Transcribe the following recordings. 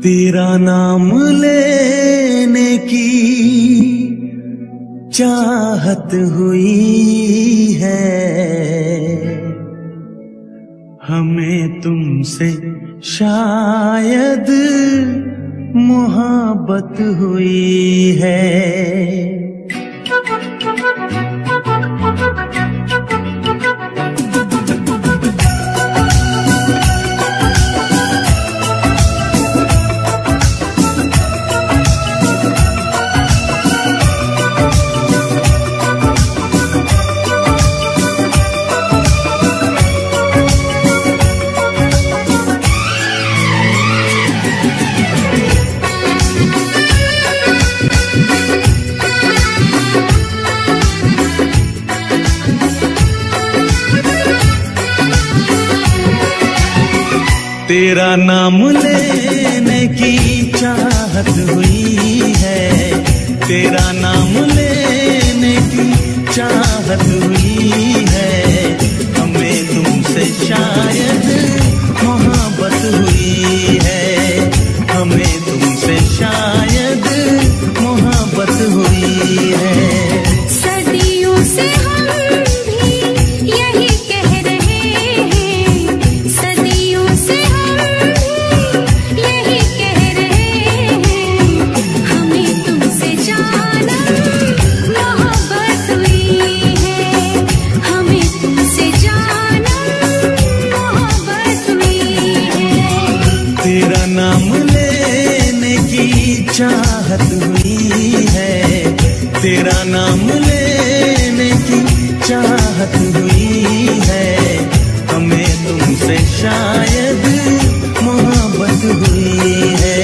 तेरा नाम लेने की चाहत हुई है, हमें तुमसे शायद मोहब्बत हुई है। तेरा नाम लेने की चाहत हुई है, तेरा नाम लेने की चाहत हुई है, हमें तुमसे शायद मोहब्बत हुई है, हमें तुमसे शायद मोहब्बत हुई है। सदियों से हम भी यही कह रहे हैं, सदियों से चाहत हुई है, तेरा नाम लेने की चाहत हुई है, हमें तुमसे शायद मोहब्बत हुई है।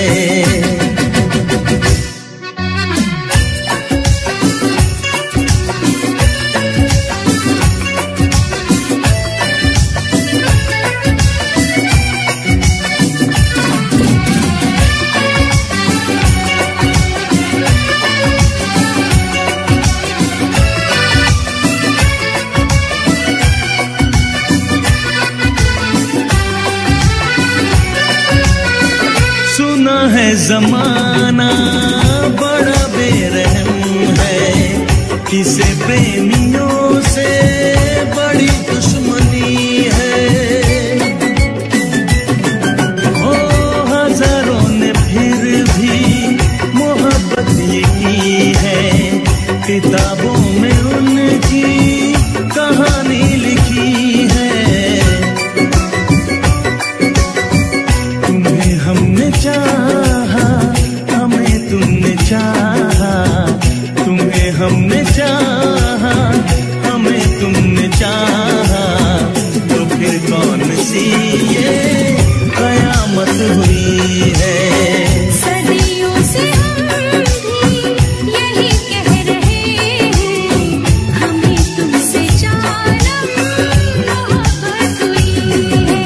है ज़माना बड़ा बेरहम है, किसे प्रेमियों से बड़ी दुश्मनी है। ओ हजारों ने फिर भी मोहब्बत ये की है, किताबों में उनकी कहानी लिखी है। तुम्हें हमने चाहा, हमें तुमने चाहा, तुम्हें हमने चाहा, हमें तुमने चाहा, तो फिर कौन सी ये कयामत हुई है। सदियों से हम भी यही कह रहे हैं, हमें तुमसे जानम मोहब्बत हुई है।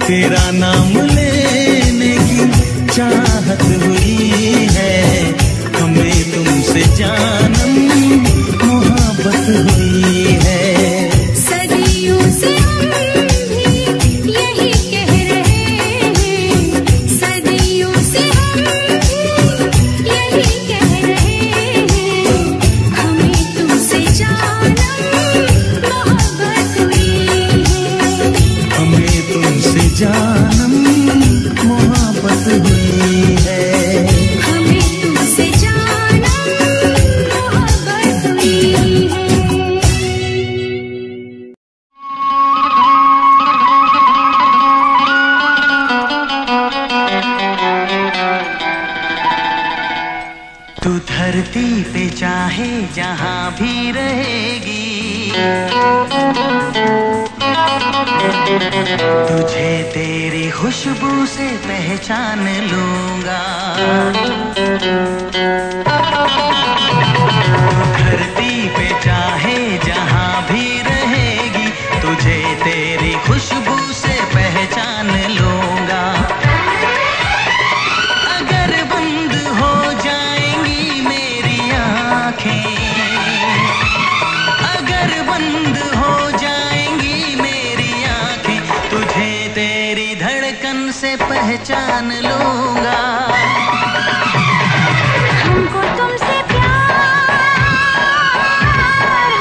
तेरा नाम लेने की चाहत हुई है, हमें तुमसे जानम मोहब्बत हुई है। सदियों से हम भी यही कह रहे हैं, सदियों से हम भी यही कह रहे हैं, हमें तुमसे जानम मोहब्बत हुई है, हमें तुमसे जानम मोहब्बत हुई है, हमें तुमसे जानम मोहब्बत हुई है। तू धरती पे चाहे जहाँ भी रहेगी, तुझे तेरी खुशबू से पहचान लूंगा। धरती पे चाहे जहाँ भी रहेगी, तुझे तेरी खुशबू से पहचान लूंगा। अगर बंद हो जाएंगी मेरी आँखें, अगर बंद हो जाएंगी मेरी आँखें, तुझे तेरी धड़कन से पहचान लूंगा। हमको तुमसे प्यार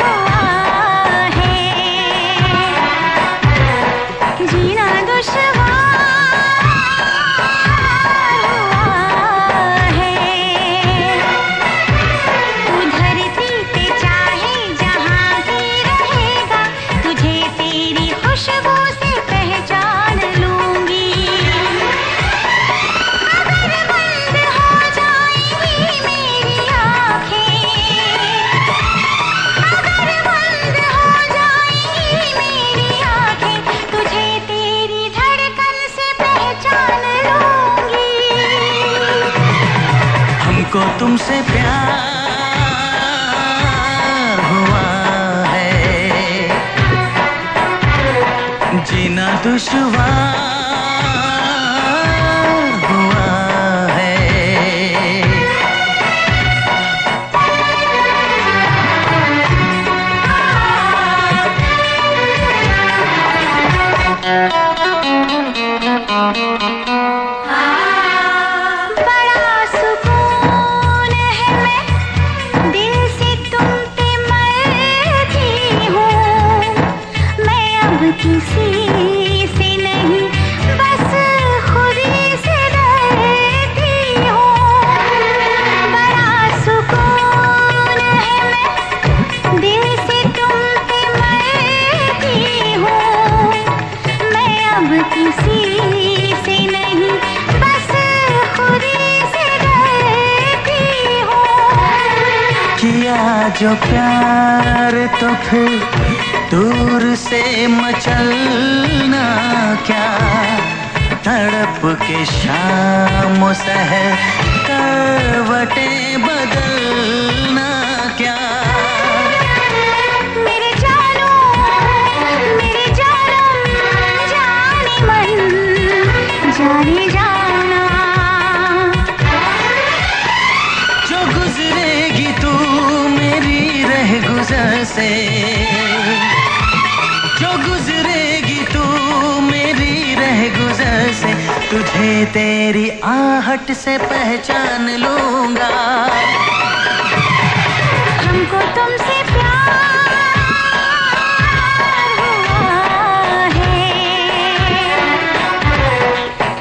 हुआ है, जीना दुश्वार हुआ है। तू धरती पे चाहे जहाँ भी रहेगा, तुझे तेरी खुशबू से पहचान लूंगी। अगर बंद हो जाएंगी मेरी आँखें, अगर बंद हो जाएंगी मेरी आँखें, तुझे तेरी धड़कन से पहचान लूंगी। हमको तुमसे प्यार हुआ है, जीना दुश्वार हुआ है। बड़ा सुकून है, मैं दिल से तुम पे मरती हूँ। मैं अब किसी से नहीं, बस खुद ही से डरती हूँ। बड़ा सुकून है, मैं दिल से तुम पे मरती हूँ। मैं अब किसी से नहीं, बस खुद ही से डरती हूँ। किया जो प्यार तो फिर दूर से मचलना क्या, तड़प के शाम सहर करवटें बदलना क्या। मेरे जानो जाने मन जाने जाना, जो गुजरेगी तू मेरी रह गुजर से, जो गुजरेगी तू मेरी रह गुजर से, तुझे तेरी आहट से पहचान लूंगा। हमको तुमसे प्यार हुआ है,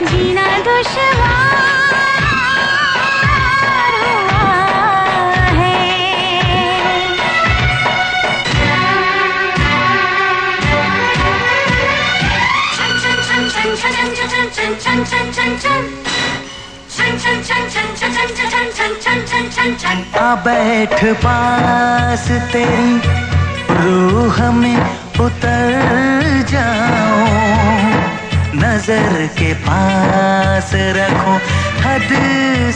जीना दुश्वार हुआ है। आ बैठ पास तेरी रूह में उतर जाऊं, नजर के पास रखो हद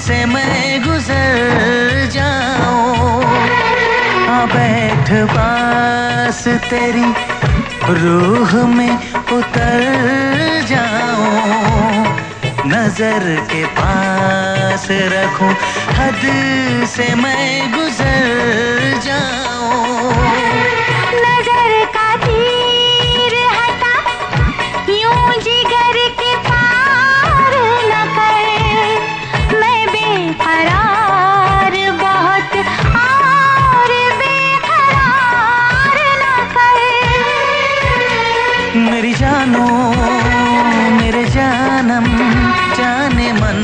से मैं गुजर जाऊं। आ बैठ पास तेरी रूह में उतर जाऊं, नजर के पास रखूं, हद से मैं गुजर जाऊं। नजर का तीर हटा, यूं जिगर के पार न कर, मैं बेकरार बहुत और बेकरार न कर। मेरी जानो मेरे जानम, जाने मन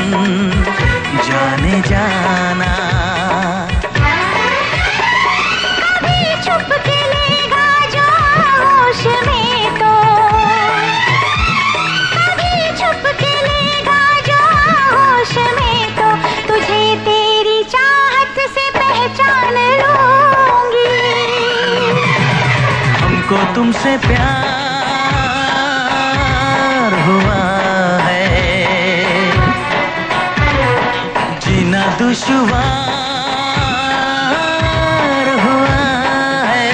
जाने जाना, कभी छुप के लेगा जो होश में तो, कभी छुप के लेगा जो होश में तो, तुझे तेरी चाहत से पहचान लूंगी। हमको तुमसे प्यार हुआ है, जीना दुश्वार हुआ है।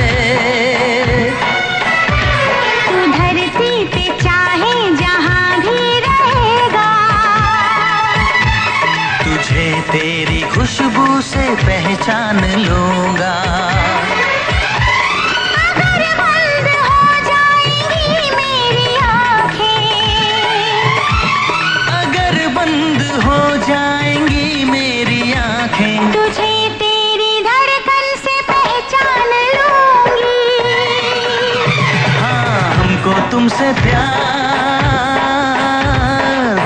तू धरती पे चाहे जहां भी रहेगा, तुझे तेरी खुशबू से पहचान लूंगा। अगर बंद हो जाएंगी मेरी आँखें, अगर बंद हो जाएंगी मेरी आंखें, तुझे तेरी धड़कन से पहचान लूंगी। हाँ हमको तुमसे प्यार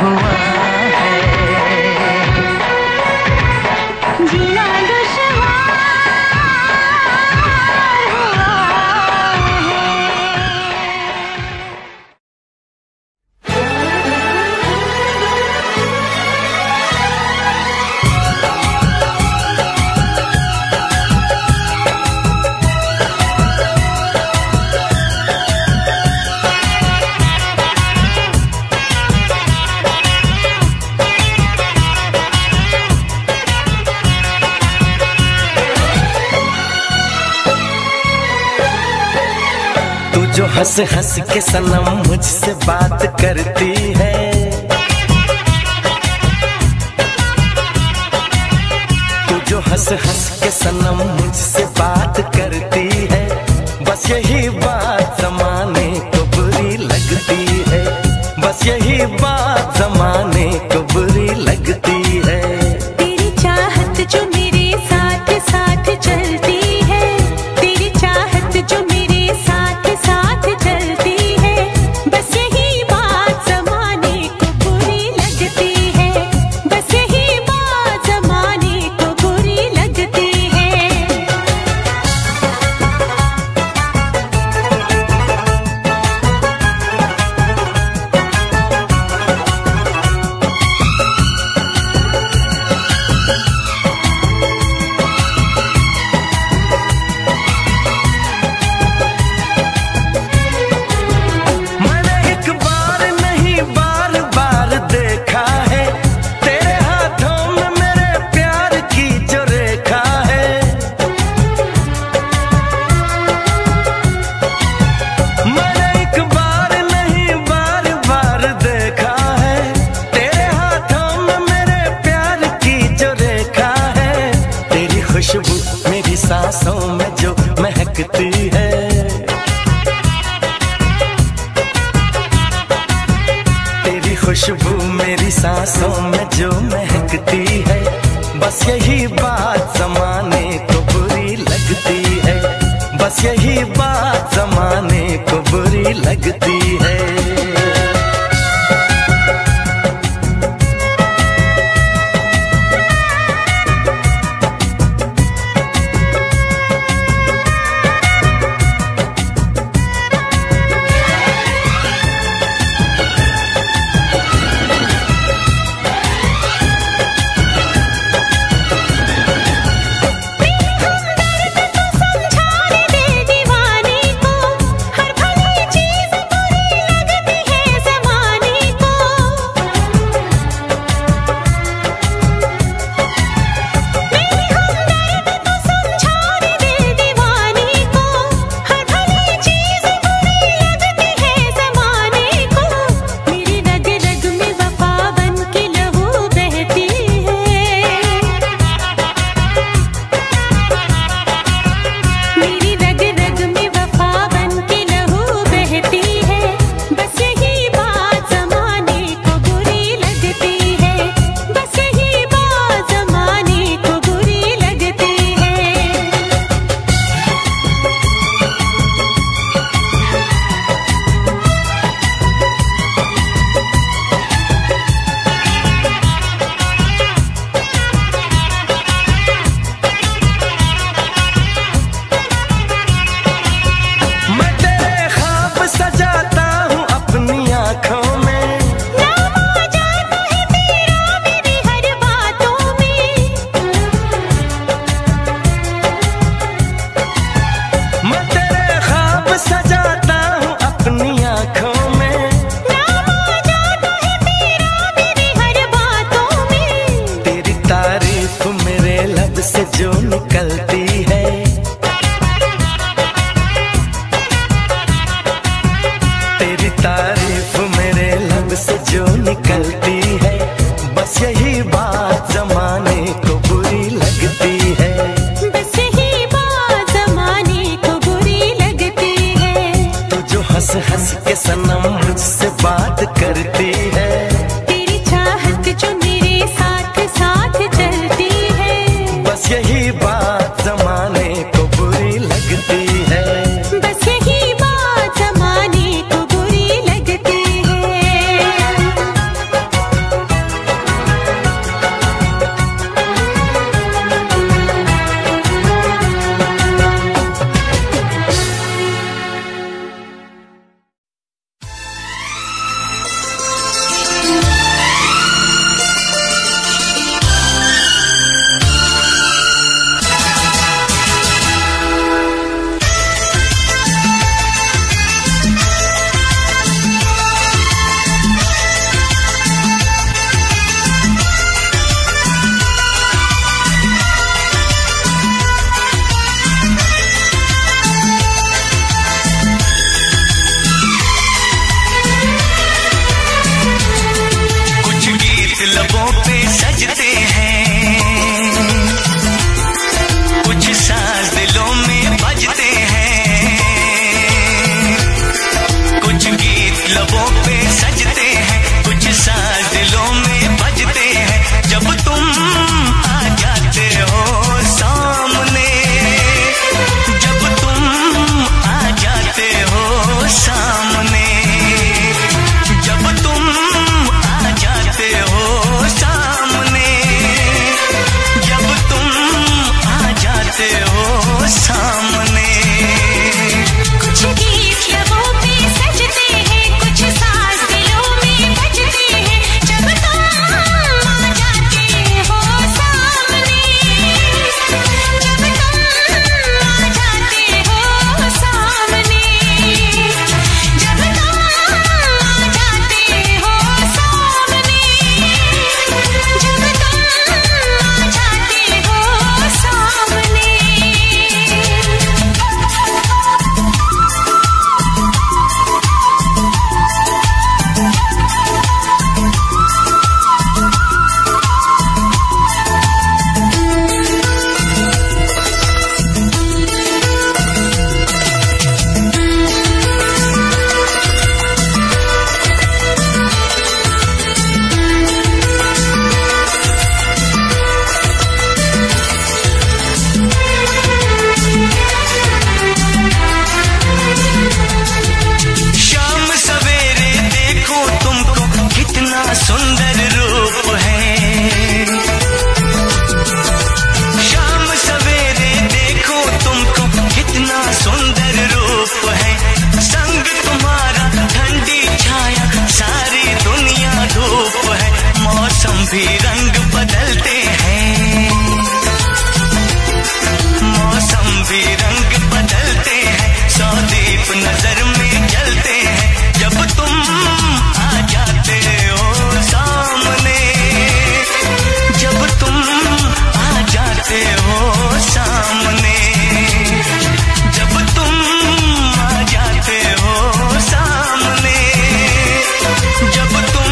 हुआ है, जीना दुश्वार हुआ है। तू जो हंस हंस के सनम मुझसे बात करती है, तू जो हंस हंस के सनम मुझसे बात करती है, बस यही बात जमाने को बुरी लगती है, बस यही बात जमाने को बुरी लगती है। तेरी चाहत जो मेरे साथ साथ चलती है, तेरी चाहत जो मेरे साथ साथ चलती है, बस यही बात जमाने को बुरी लगती है, बस यही बात जमाने को बुरी लगती है। मैंने एक बार नहीं बार बार देखा है, तेरे हाथों में मेरे प्यार की जो रेखा है। मैंने एक बार नहीं बार बार देखा है, तेरे हाथों में मेरे प्यार की जो रेखा है। तेरी खुशबू मेरी सांसों में जो महकती है, तेरी खुशबू मेरी सांसों में जो महकती है, बस यही बात जमाने को बुरी लगती है, बस यही बात जमाने को बुरी लगती है। समझाने दे दीवाने को, हर भली चीज बुरी जलती है, बस यही बात जमाने को बुरी लगती है। बस यही बात जमाने को बुरी लगती है। तू जो हंस हंस के सनम मुझसे बात करती है, तेरी चाहत जो मेरे साथ साथ चलती है, बस यही बात जमाने को बुरी लगती है। बस यही बात जमाने को बुरी लगती है। लबों पे सजते हैं, कुछ साज दिलों में बजते हैं, कुछ गीत लबों पे सजते हैं, कुछ साज दिलों में बजते हैं। जब तुम आ जाते हो सामने, जब तुम आ जाते हो सामने, जब तुम आ जाते हो सामने, जब तुम आ जाते हो सामने। कुछ गीत लबों पे सजते हैं, कुछ साज दिलों में बजते हैं, जब तुम आ जाते हो सामने, जब तुम आ जाते हो सामने, जब तुम आ जाते हो सामने, जब तुम आ जाते हो सामने। शाम सवेरे देखो तुमको कितना सुंदर रूप है, शाम सवेरे देखो तुमको कितना सुंदर रूप है। संग तुम्हारा ठंडी छाया, सारी दुनिया धूप है। मौसम भी रंग बदलते हैं, मौसम भी रंग बदलते हैं, सौ दीप नजर में जलते हैं। जब तुम आ जाते हो सामने, जब तुम आ जाते हो सामने, जब तुम आ जाते हो सामने, जब तुम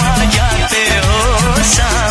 आ जाते हो सामने।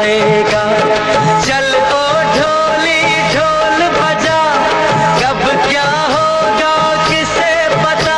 आएगा। चल ओ ढोली ढोल बजा, कब क्या होगा किसे पता।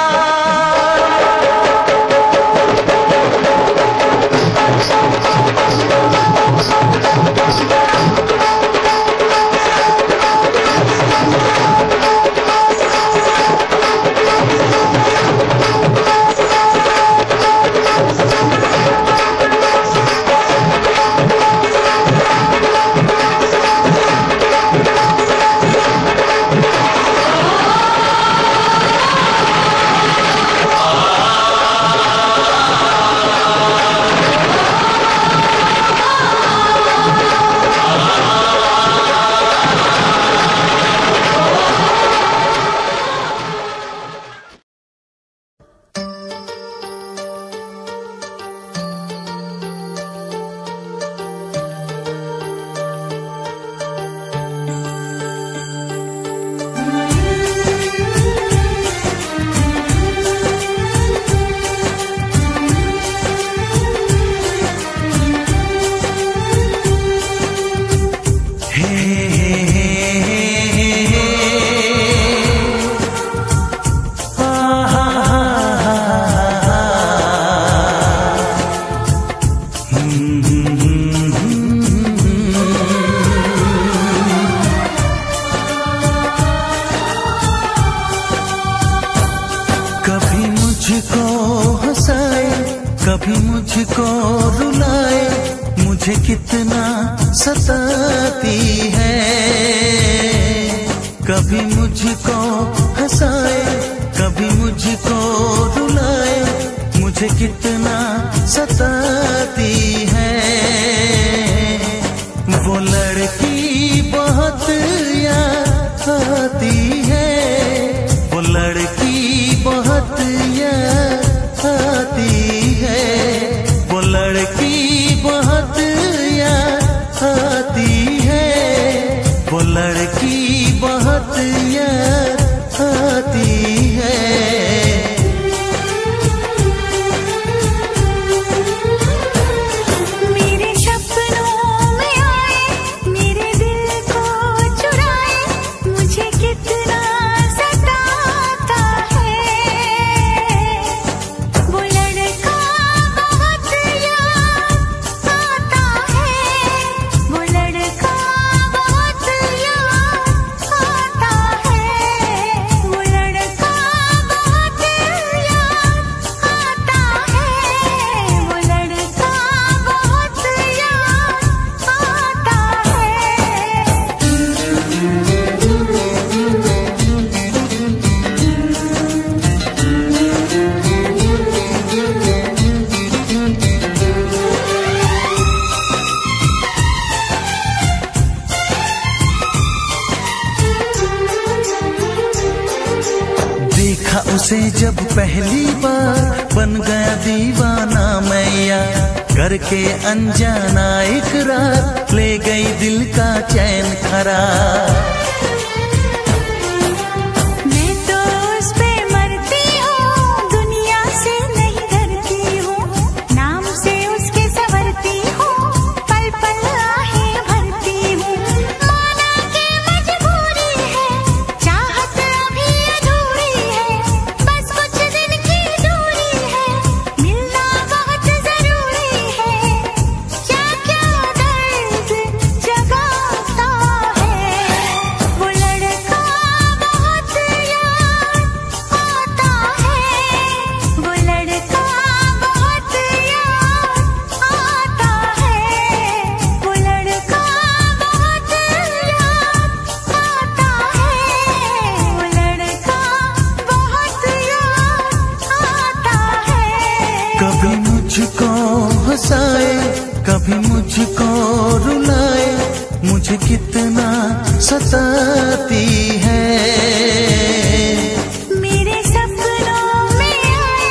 कभी मुझको रुलाए, मुझे कितना सताती है। कभी मुझको हंसाए, कभी मुझको रुलाए, मुझे कितना सताती है। वो लड़की बहुत याद आती है, वो लड़की बहुत याद आती है, वो लड़की बहुत याद आती है, वो लड़की बहुत याद आती है। मेरे सपनों में आए, मेरे दिल को चुराए, मुझे कितना सताता है। वो लड़का बहुत याद आता है, वो लड़का बहुत याद आता है, वो लड़का बहुत याद आता है, वो लड़का बहुत याद आता देखा उसे जब पहली बार, बन गया दीवाना मैया, करके अनजाना इकरार, ले गई दिल का चैन करार। मैं तो उस पे मरती हूँ, दुनिया से नहीं डरती हूँ, नाम से उसके संवरती हूँ, पल पल आहें भरती हूँ। माना कि मजबूरी है, चाहत अभी अधूरी है, बस कुछ दिन की दूरी है, मिलना बहुत जरूरी है। क्या क्या दर्द जगाता है, वो लड़का बहुत याद आता है, वो लड़का बहुत याद आता है, वो लड़का बहुत याद आता है, वो लड़का बहुत याद आता है। कभी मुझको हंसाए, कभी मुझको रुलाए, मुझे कितना सताती है। मेरे सपनों में आए,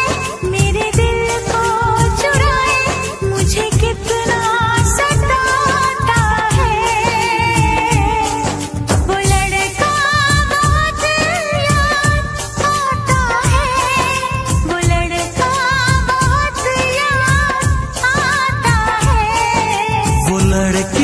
मेरे दिल को चुराए, मुझे कितना सताता है। वो लड़का बहुत याद आता है, वो लड़का बहुत याद आता है। वो लड़की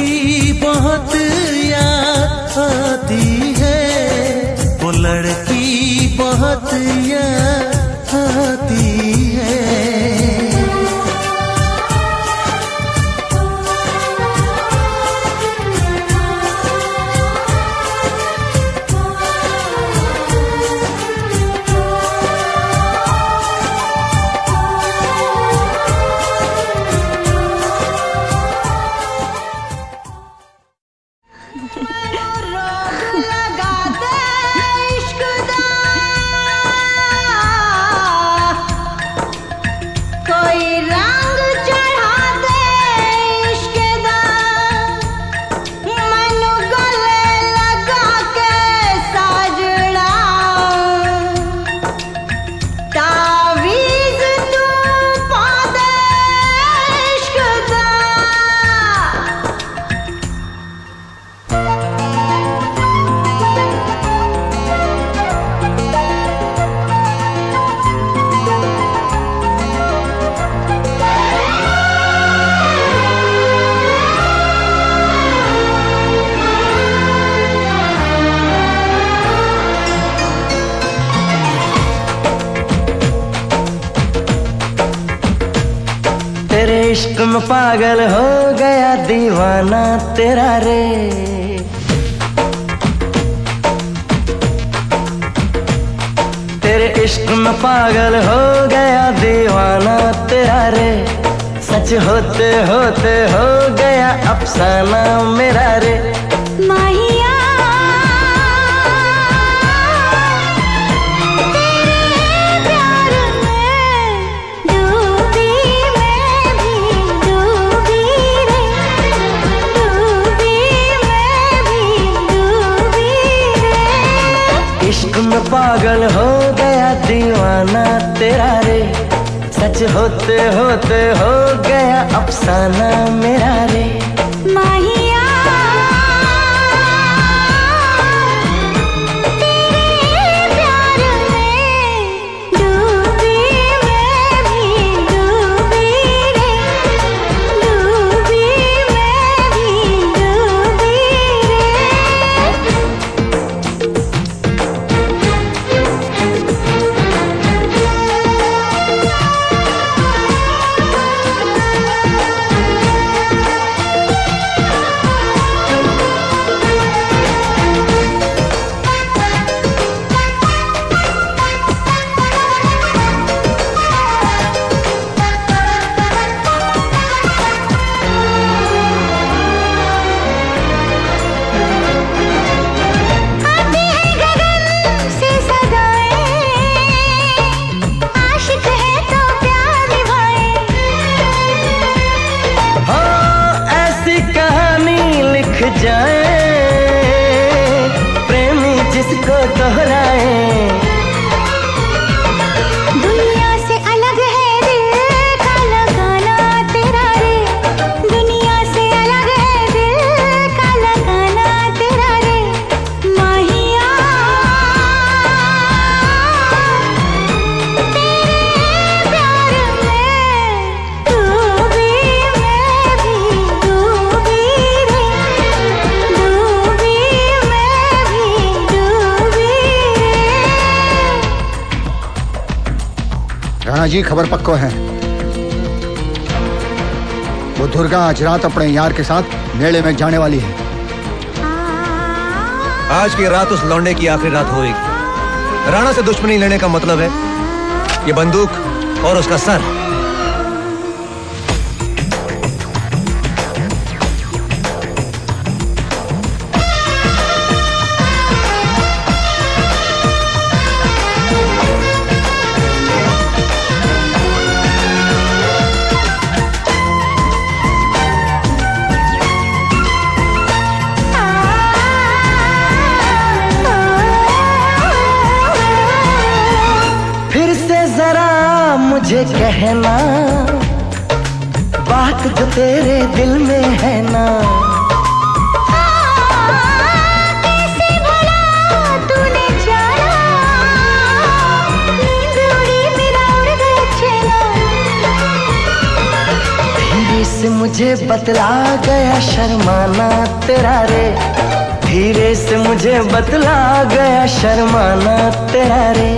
में पागल हो गया दीवाना तेरा रे। तेरे इश्क में पागल हो गया दीवाना तेरा रे। सच होते होते हो गया अफसाना मेरा रे। माहिया इश्क में पागल हो गया दीवाना तेरा रे। सच होते होते हो गया अफसाना मेरा रे। माहिया तेरे प्यार में डूबी मैं भी डूबी रे। डूबी मैं भी डूबी जाए प्रेमी जिसको दोहराए। दुनिया से अलग है दिल का लगाना तेरा रे। दुनिया से अलग है दिल का लगाना तेरा रे। माहिया तेरे प्यार में डूबी मैं भी डूबी रे। डूबी मैं भी डूबी रे। राणा जी खबर पक्को है, वो दुर्गा आज रात अपने यार के साथ मेले में जाने वाली है। आज की रात उस लौंडे की आखिरी रात होगी। राणा से दुश्मनी लेने का मतलब है ये बंदूक और उसका सर। मुझे कहना बात जो तेरे दिल में है ना। कैसे भला तूने जाना। नींद उड़ी मेरा उड़ गया चैना। धीरे से मुझे बतला गया शर्माना तेरा रे। धीरे से मुझे बतला गया शर्माना तेरा रे।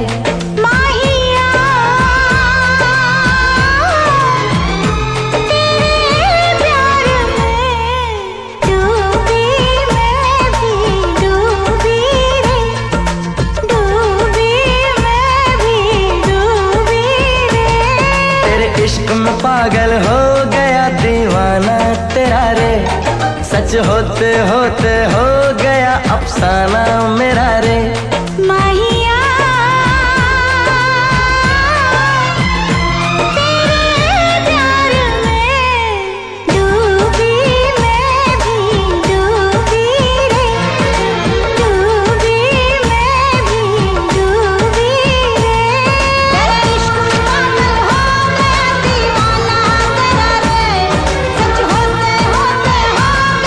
इश्क में पागल हो गया दीवाना तेरा रे। सच होते होते हो गया अफसाना मेरा रे। माहिया तेरे प्यार में डूबी मैं भी डूबी रे। डूबी मैं भी डूबी रे। तेरे इश्क में पागल हो गया दीवाना तेरा रे। सच होते होते हो गया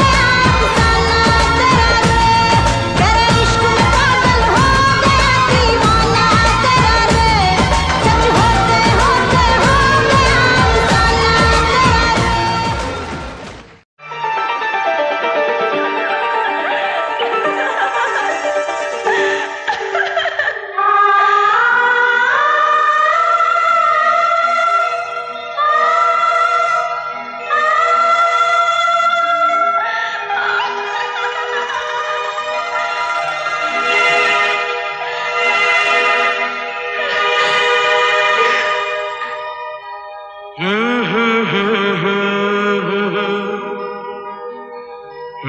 अफसाना तेरा जी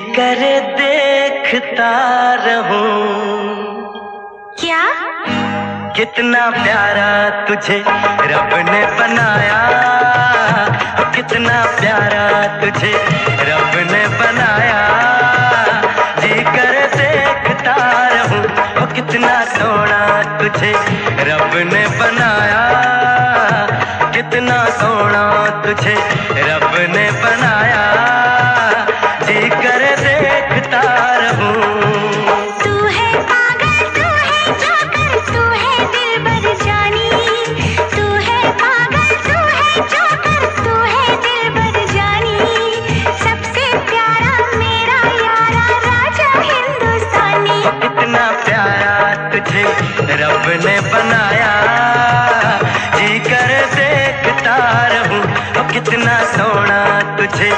करे देखता रहूं। क्या? कितना प्यारा तुझे रब ने बनाया, कितना प्यारा तुझे रब ने बनाया। जी करे देखता रहूं, कितना सोना तुझे रब ने बनाया, कितना सोना तुझे रब ने बनाया। जी करे देखता रहूं। तू है पागल, तू है जोकर, तू है दिलबर जानी। तू है पागल, तू है जोकर, तू है दिलबर जानी। सबसे प्यारा मेरा यारा राजा हिंदुस्तानी। कितना प्यारा तुझे रब ने बनाया, जी कर देखता रहूं। कितना सोना तुझे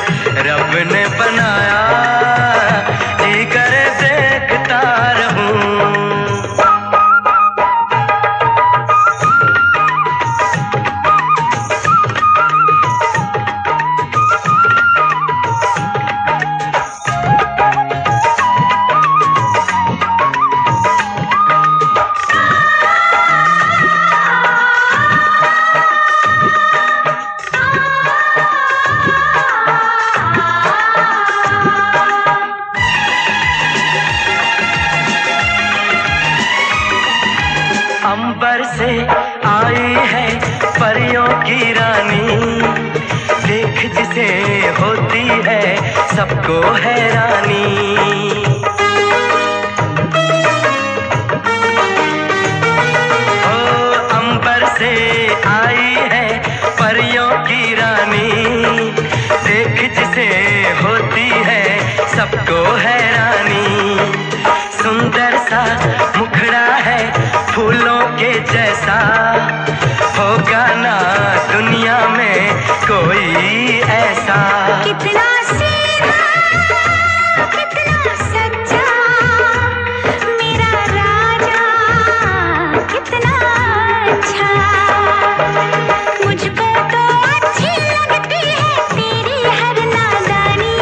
रब ने बनाया, जी कर देखता रहूं। अंबर से आई है परियों की रानी, देख जिसे होती है सबको हैरानी। ओ अंबर से आई है परियों की रानी, देख जिसे होती है सबको हैरानी। सुंदर सा मुखड़ा है फूलों के जैसा, होगा ना दुनिया में कोई ऐसा। कितना सीधा, कितना सच्चा मेरा राजा, कितना अच्छा। मुझको तो अच्छी लगती है तेरी हर नादानी।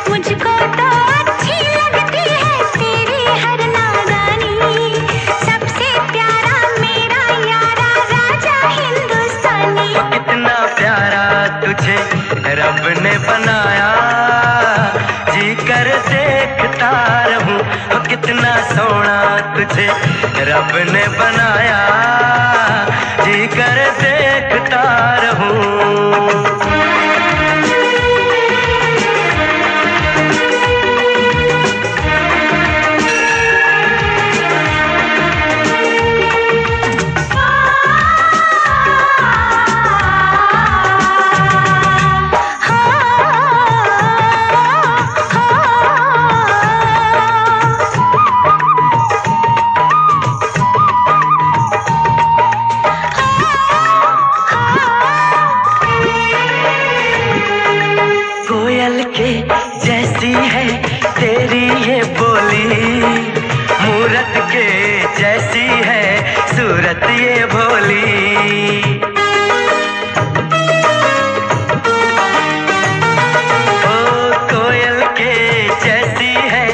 मुझको तो अच्छी लगती है तेरी हर नादानी। सबसे प्यारा मेरा यारा राजा हिंदुस्तानी। कितना प्यारा तुझे रब ने बनाया, जी कर देखता रहूं। कितना सोना तुझे रब ने बनाया, जी कर देखता रहूं। कोयल के जैसी है तेरी ये बोली, मूरत के जैसी है सूरत ये भोली। ओ कोयल के जैसी है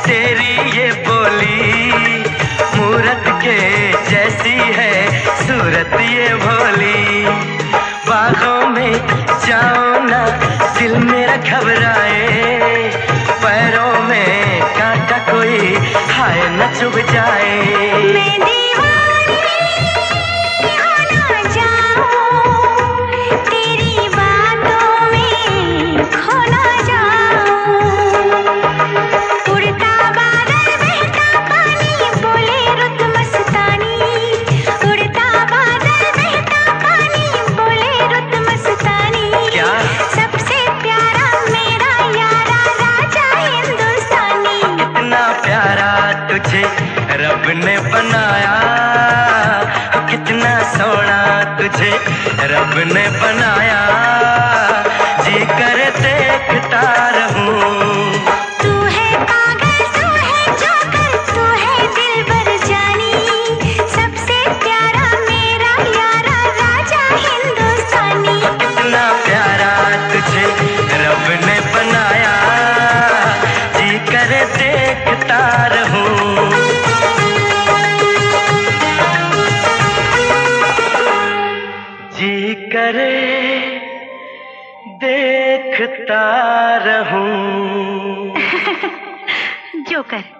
तेरी ये बोली, मूरत के जैसी है सूरत ये भोली। बागों में जाओ ना दिल मेरा घबराए, पैरों में कांटा कोई हाय न चुभ जाए। मैं दीवानी होना चाहूं, तेरी बातों में खो ना जाऊं। उड़ता बादल बहता पानी बोले रुत मस्तानी। उड़ता बादल बहता पानी बोले रुत मस्तानी। क्या? सबसे प्यारा मेरा यारा राजा हिंदुस्तानी। कितना प्यारा तुझे रब ने बनाया, कितना सोना तुझे रब ने बनाया, जी कर देखता रहूं। तू है पागल, तू है जोकर, होकर।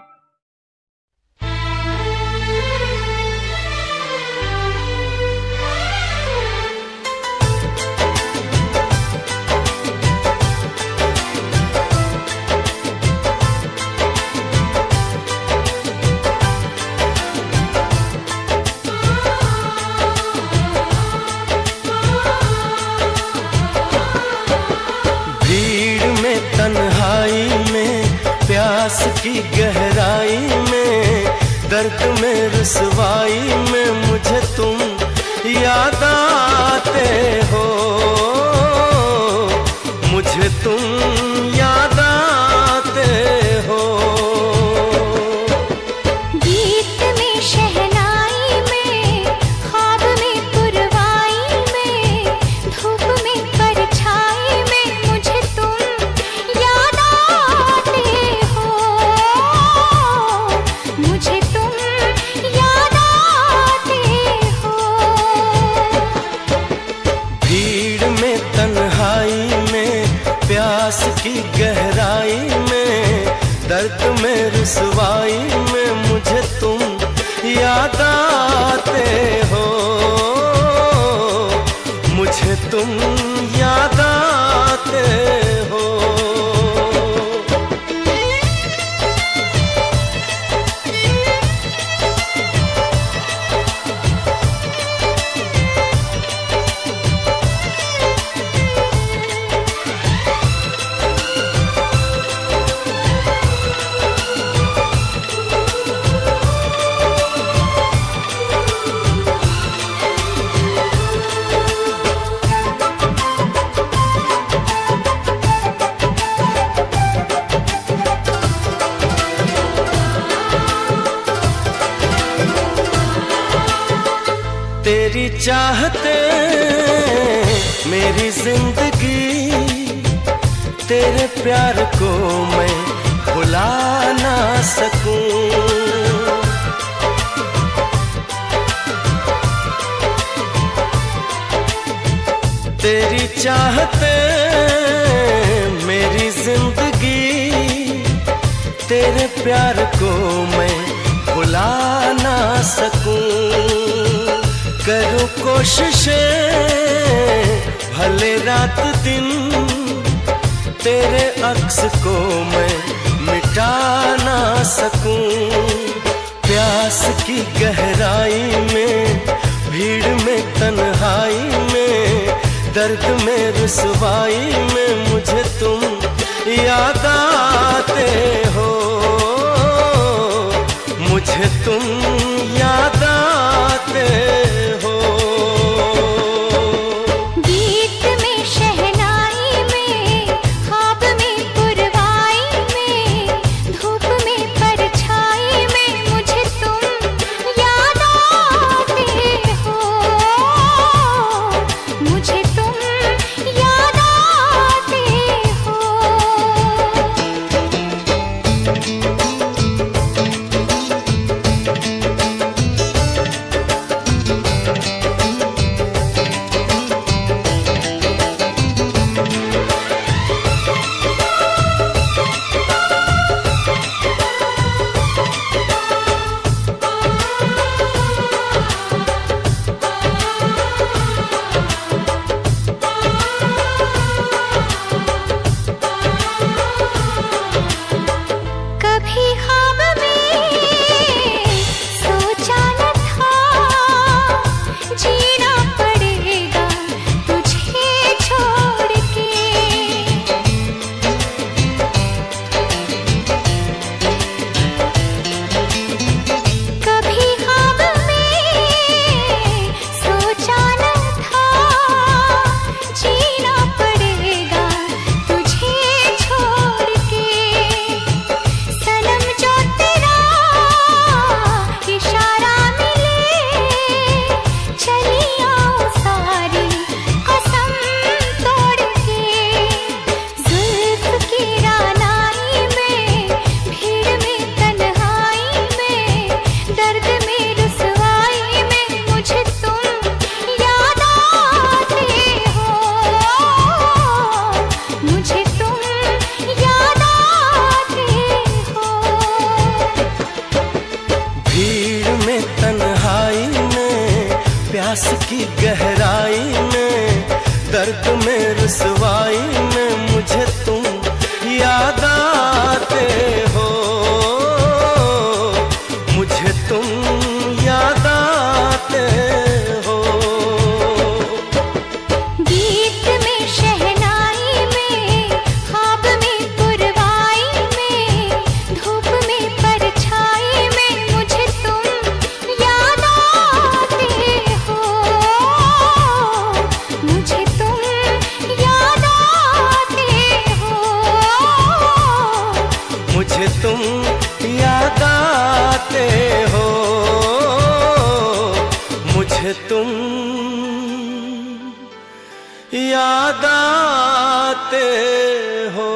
की गहराई में, दर्द में, रुसवाई में मुझे तुम याद आते हो, मुझे तुम याद आते हो। गीत में, शहनाई में, ख्वाब में, पुरवाई में, धूप में, परछाई में मुझे तुम याद आते हो, मुझे तुम याद आते हो। भीड़ में, तन्हाई में, प्यास की गहराई में, दर्द में, रुसवाई में मुझे तुम याद आते हो, मुझे तुम याद आते हो। तेरी चाहते मेरी जिंदगी, तेरे प्यार को मैं भुला ना सकूं। तेरी चाहते मेरी जिंदगी, तेरे प्यार को मैं भुला ना सकूं। करूं कोशिशें भले रात दिन, तेरे अक्स को मैं मिटा ना सकूं। प्यास की गहराई में, भीड़ में, तन्हाई में, दर्द में, रुसवाई में मुझे तुम याद आते हो, मुझे तुम याद आते हो। गीत में, शहनाई में, ख्वाब में, पुरवाई में, धूप में, परछाई में मुझे तुम याद आते हो, मुझे तुम याद आते हो। एहसास की गहराई में, दर्द में रुसवाई में मुझे तुम याद आते हो, मुझे तुम याद आते हो। गीत में शहनाई में, ख्वाब में पुरवाई में, धूप में परछाई में मुझे तुम याद आते हो, मुझे तुम याद आते हो, मुझे तुम याद आते हो, मुझे तुम याद आते हो।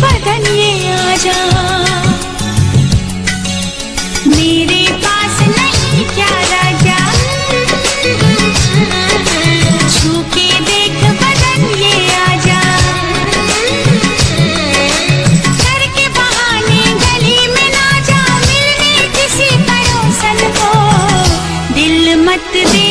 बदन ये आजा, मेरे पास नहीं क्या राजा, छू के देख बदन ये आजा, घर के बहाने गली में ना जा मिलने किसी पड़ोसन को, दिल मत दे